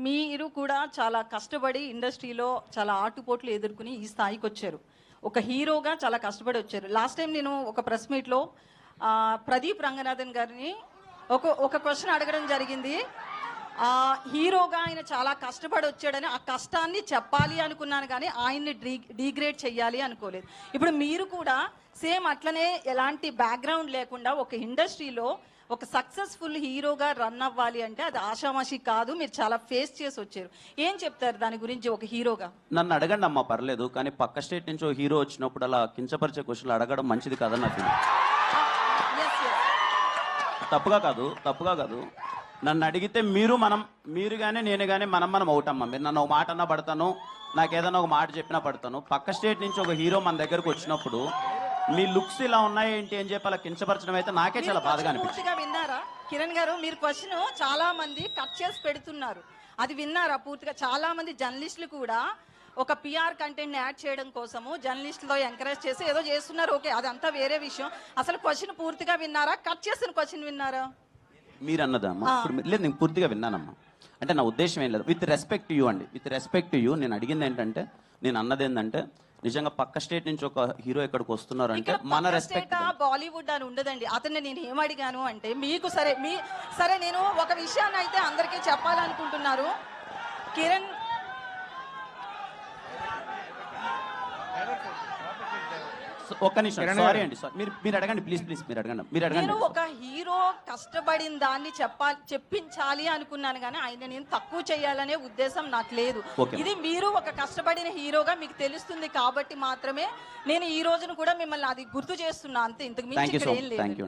మీరు కూడా చాలా కష్టపడి ఇండస్ట్రీలో చాలా ఆటుపోట్లు ఎదుర్కొని ఈ స్థాయికి వచ్చారు. ఒక హీరోగా చాలా కష్టపడి వచ్చారు. లాస్ట్ టైం నేను ఒక ప్రెస్ మీట్లో ప్రదీప్ రంగనాథన్ గారిని ఒక క్వశ్చన్ అడగడం జరిగింది. హీరోగా ఆయన చాలా కష్టపడి వచ్చాడని ఆ కష్టాన్ని చెప్పాలి అనుకున్నాను, కానీ ఆయన్ని డీగ్రేడ్ చెయ్యాలి అనుకోలేదు. ఇప్పుడు మీరు కూడా సేమ్ అట్లనే ఎలాంటి బ్యాక్గ్రౌండ్ లేకుండా ఒక ఇండస్ట్రీలో ఒక సక్సెస్ఫుల్ హీరోగా రన్ అవ్వాలి అంటే అది ఆషామాషి కాదు. మీరు చాలా ఫేస్ చేసి వచ్చారు. ఏం చెప్తారు దాని గురించి ఒక హీరోగా? నన్ను అడగండి అమ్మా, పర్లేదు. కానీ పక్క స్టేట్ నుంచి ఓ హీరో వచ్చినప్పుడు అలా కించపరిచే క్వశ్చన్లు అడగడం మంచిది కాదని నా ఫీలింగ్. తప్పుగా కాదు. నన్ను అడిగితే మీరు కానీ నేను కానీ మనం అవుతామ్మా. మీరు నన్ను ఒక మాట అన్నా పడతాను, నాకు ఏదైనా ఒక మాట చెప్పినా పడతాను. పక్క స్టేట్ నుంచి ఒక హీరో మన దగ్గరకు వచ్చినప్పుడు మీ లుక్స్ ఇలా ఉన్నాయి ఏంటి అని చెప్పి అలా కించపరచడం అయితే నాకే చాలా బాధగా అనిపించింది. విన్నారా కిరణ్ గారు? మీరు క్వశ్చన్ చాలా మంది కట్ చేసి పెడుతున్నారు, అది విన్నారా పూర్తిగా? చాలా మంది జర్నలిస్టులు కూడా ఒక పిఆర్ కంటెంట్ యాడ్ చేయడం కోసము జర్నలిస్టులో ఎంకరేజ్ చేసి ఏదో చేస్తున్నారు. ఓకే, అదంతా వేరే విషయం. అసలు క్వశ్చన్ పూర్తిగా విన్నారా? కట్ చేసిన క్వశ్చన్ విన్నారా? మీరు అన్నదమ్మా లేదు, నేను పూర్తిగా విన్నానమ్మా. అంటే నా ఉద్దేశం ఏం లేదు. విత్ రెస్పెక్ట్ యూ అండి, విత్ రెస్పెక్ట్ యూ నేను అడిగింది ఏంటంటే, నేను అన్నది ఏంటంటే, నిజంగా పక్క స్టేట్ నుంచి ఒక హీరో ఇక్కడికి వస్తున్నారు అంటే మన రెస్పెక్ట్. బాలీవుడ్ అని ఉండదండి. అతన్ని నేను ఏమడిగాను అంటే, మీకు సరే నేను ఒక విషయాన్ని అయితే అందరికీ చెప్పాలనుకుంటున్నారు. కిరణ్ ఒక్క నిమిషం, సారీ అండి, మీరు అడగండి ప్లీజ్, మీరు అడగండి. నేను ఒక హీరో కష్టపడిన దాన్ని చెప్పించాలి అనుకున్నాను, కానీ ఆయన నేను తక్కువ చేయాలనే ఉద్దేశం నాకు లేదు. ఇది మీరు ఒక కష్టపడిన హీరోగా మీకు తెలుస్తుంది కాబట్టి మాత్రమే నేను ఈ రోజును కూడా మిమ్మల్ని అది గుర్తు చేస్తున్నా, అంతే. ఇంతకు మించి ఇక్కడ ఏం లేదు.